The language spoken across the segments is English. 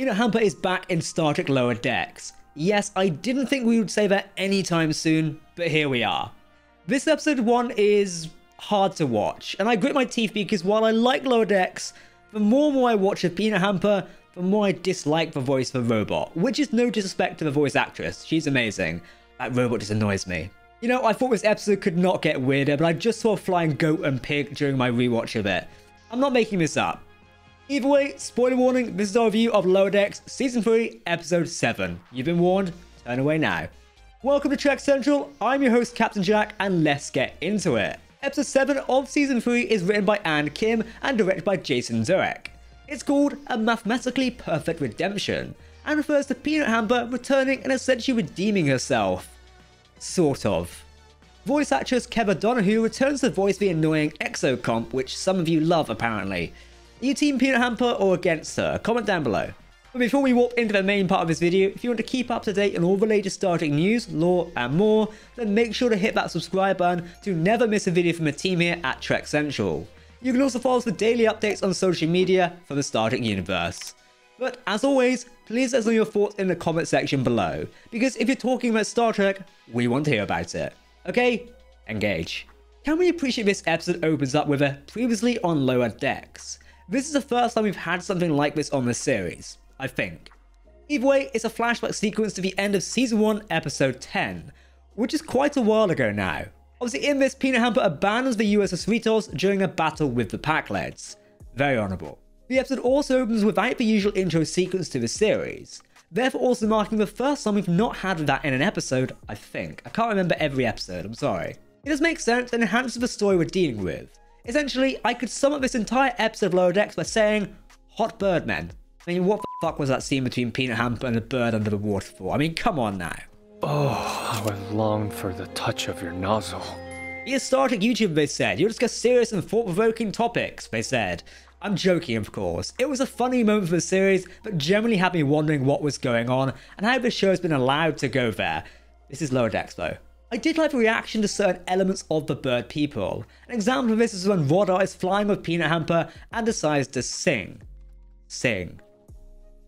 Peanut Hamper is back in Star Trek Lower Decks. Yes, I didn't think we would say that anytime soon, but here we are. This episode 1 is hard to watch, and I grit my teeth because while I like Lower Decks, the more and more I watch of Peanut Hamper, the more I dislike the voice of the robot, which is no disrespect to the voice actress. She's amazing. That robot just annoys me. You know, I thought this episode could not get weirder, but I just saw a flying goat and pig during my rewatch of it. I'm not making this up. Either way, spoiler warning, this is our review of Lower Decks Season 3, Episode 7. You've been warned, turn away now. Welcome to Trek Central, I'm your host Captain Jack, and let's get into it. Episode 7 of Season 3 is written by Ann Kim and directed by Jason Zurek. It's called A Mathematically Perfect Redemption, and refers to Peanut Hamper returning and essentially redeeming herself. Sort of. Voice actress Keva Donahue returns to voice the annoying Exo comp, which some of you love apparently. Are you team Peanut Hamper or against her? Comment down below. But before we warp into the main part of this video, if you want to keep up to date on all the latest Star Trek news, lore, and more, then make sure to hit that subscribe button to never miss a video from the team here at Trek Central. You can also follow us for daily updates on social media for the Star Trek universe. But as always, please let us know your thoughts in the comment section below, because if you're talking about Star Trek, we want to hear about it. Okay? Engage. Can we appreciate this episode opens up with a previously on Lower Decks? This is the first time we've had something like this on the series, I think. Either way, it's a flashback sequence to the end of Season 1, Episode 10, which is quite a while ago now. Obviously in this, Peanut Hamper abandons the USS Ritos during a battle with the Packleds. Very honourable. The episode also opens without the usual intro sequence to the series, therefore also marking the first time we've not had that in an episode, I think. I can't remember every episode, I'm sorry. It does make sense and enhances the story we're dealing with. Essentially, I could sum up this entire episode of Lower Decks by saying, hot bird men. I mean, what the fuck was that scene between Peanut Hamper and the bird under the waterfall? I mean, come on now. Oh, how I long for the touch of your nozzle. Be a Star Trek YouTuber, they said. You'll discuss serious and thought-provoking topics, they said. I'm joking, of course. It was a funny moment for the series, but generally had me wondering what was going on and how the show has been allowed to go there. This is Lower Decks, though. I did like the reaction to certain elements of the bird people. An example of this is when Rodar is flying with Peanut Hamper and decides to sing. Sing.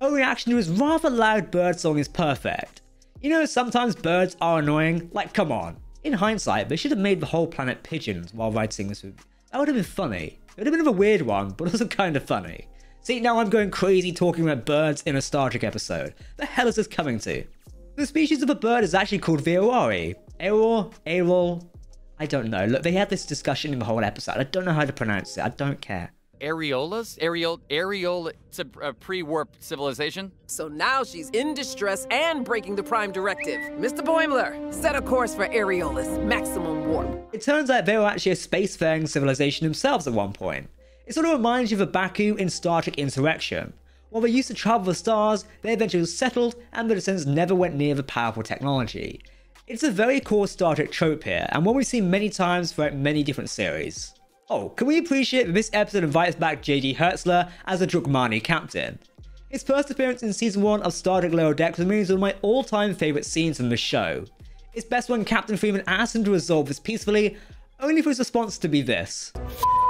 Her reaction to his rather loud bird song is perfect. You know, sometimes birds are annoying. Like, come on. In hindsight, they should have made the whole planet pigeons while writing this movie. That would have been funny. It would have been a weird one, but also kind of funny. See, now I'm going crazy talking about birds in a Star Trek episode. The hell is this coming to? The species of a bird is actually called the Aurari. Aerol. I don't know. Look, they had this discussion in the whole episode. I don't know how to pronounce it. I don't care. Areolas? Areola, it's a pre-warp civilization? So now she's in distress and breaking the Prime Directive. Mr. Boimler, set a course for Areolas, maximum warp. It turns out they were actually a spacefaring civilization themselves at one point. It sort of reminds you of a Baku in Star Trek Insurrection. While they used to travel the stars, they eventually settled and the descendants never went near the powerful technology. It's a very core Star Trek trope here, and one we've seen many times throughout many different series. Oh, can we appreciate that this episode invites back J.D. Hertzler as a Drukmani captain? His first appearance in Season 1 of Star Trek Lower Decks remains one of my all-time favourite scenes in the show. It's best when Captain Freeman asks him to resolve this peacefully, only for his response to be this.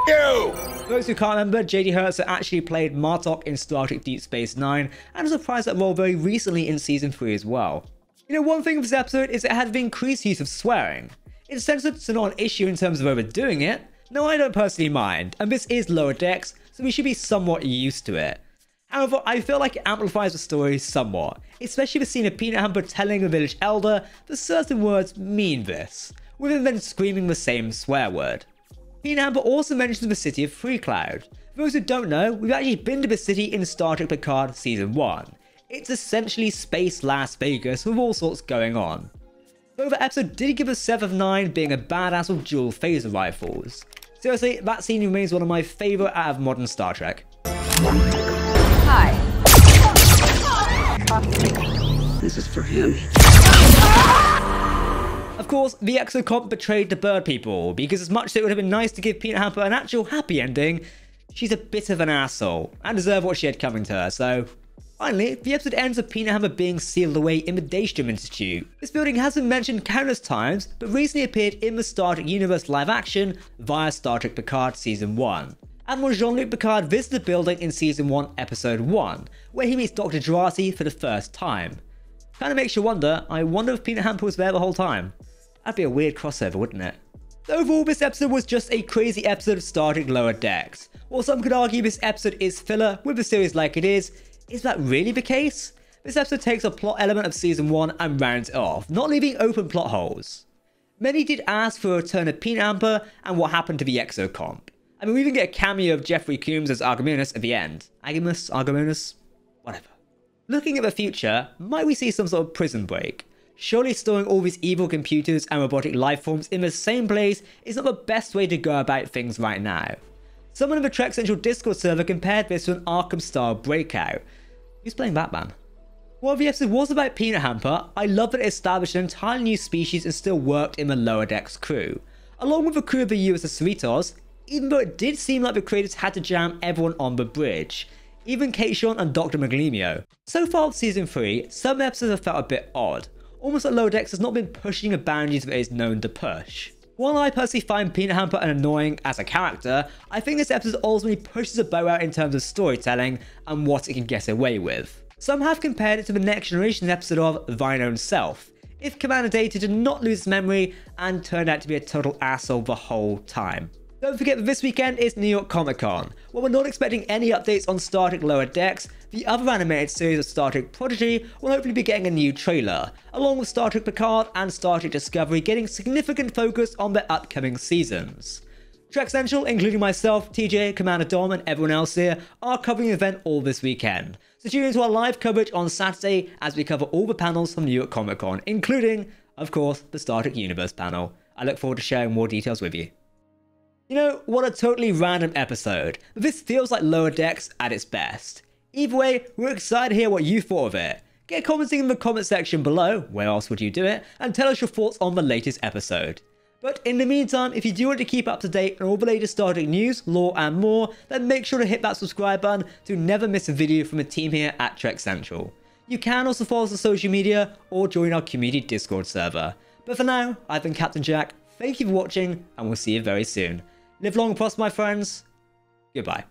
You! For those who can't remember, J.D. Hertzler actually played Martok in Star Trek Deep Space Nine, and has reprised that role very recently in Season 3 as well. You know, one thing with this episode is it had the increased use of swearing. It's censored, so not an issue in terms of overdoing it. No, I don't personally mind, and this is Lower Decks, so we should be somewhat used to it. However, I feel like it amplifies the story somewhat, especially the scene of Peanut Hamper telling the village elder that certain words mean this, with him then screaming the same swear word. Peanut Hamper also mentions the city of Freecloud. For those who don't know, we've actually been to the city in Star Trek Picard Season 1. It's essentially space Las Vegas with all sorts going on. Though the episode did give us 7 of 9 being a badass with dual phaser rifles. Seriously, that scene remains one of my favourite out of modern Star Trek. Hi. This is for him. Of course, the exocomp betrayed the bird people, because as much as it would have been nice to give Peanut Hamper an actual happy ending, she's a bit of an asshole, and deserved what she had coming to her, so... Finally, the episode ends with Peanut Hamper being sealed away in the Daystrom Institute. This building has been mentioned countless times, but recently appeared in the Star Trek universe live action via Star Trek Picard Season 1. Admiral Jean-Luc Picard visits the building in Season 1, Episode 1, where he meets Dr. Jurati for the first time. Kinda makes you wonder, I wonder if Peanut Hamper was there the whole time. That'd be a weird crossover, wouldn't it? Overall, this episode was just a crazy episode of Star Trek Lower Decks. While some could argue this episode is filler with the series like it is that really the case? This episode takes a plot element of Season 1 and rounds it off, not leaving open plot holes. Many did ask for a return of Peanut Hamper and what happened to the exocomp. I mean, we even get a cameo of Jeffrey Combs as Argomunus at the end. Argomunus? Whatever. Looking at the future, might we see some sort of prison break? Surely storing all these evil computers and robotic life forms in the same place is not the best way to go about things right now. Someone in the Trek Central Discord server compared this to an Arkham-style breakout. Who's playing Batman? While the episode was about Peanut Hamper, I love that it established an entirely new species and still worked in the Lower Decks crew. Along with the crew of the USS Cerritos, even though it did seem like the creators had to jam everyone on the bridge. Even Kate Sean and Dr. Maglemio. So far with Season 3, some episodes have felt a bit odd. Almost like Lower Decks has not been pushing the boundaries that it is known to push. While I personally find Peanut Hamper annoying as a character, I think this episode ultimately pushes a bow out in terms of storytelling and what it can get away with. Some have compared it to the Next Generation episode of Thine Own Self, if Commander Data did not lose his memory and turned out to be a total asshole the whole time. Don't forget that this weekend is New York Comic Con. While we're not expecting any updates on Star Trek Lower Decks, the other animated series of Star Trek Prodigy will hopefully be getting a new trailer, along with Star Trek Picard and Star Trek Discovery getting significant focus on their upcoming seasons. Trek Central, including myself, TJ, Commander Dom and everyone else here, are covering the event all this weekend. So tune into our live coverage on Saturday as we cover all the panels from New York Comic Con, including, of course, the Star Trek Universe panel. I look forward to sharing more details with you. You know, what a totally random episode, but this feels like Lower Decks at its best. Either way, we're excited to hear what you thought of it. Get commenting in the comment section below, where else would you do it, and tell us your thoughts on the latest episode. But in the meantime, if you do want to keep up to date on all the latest Star Trek news, lore and more, then make sure to hit that subscribe button to never miss a video from the team here at Trek Central. You can also follow us on social media or join our community Discord server. But for now, I've been Captain Jack, thank you for watching, and we'll see you very soon. Live long and prosper, my friends. Goodbye.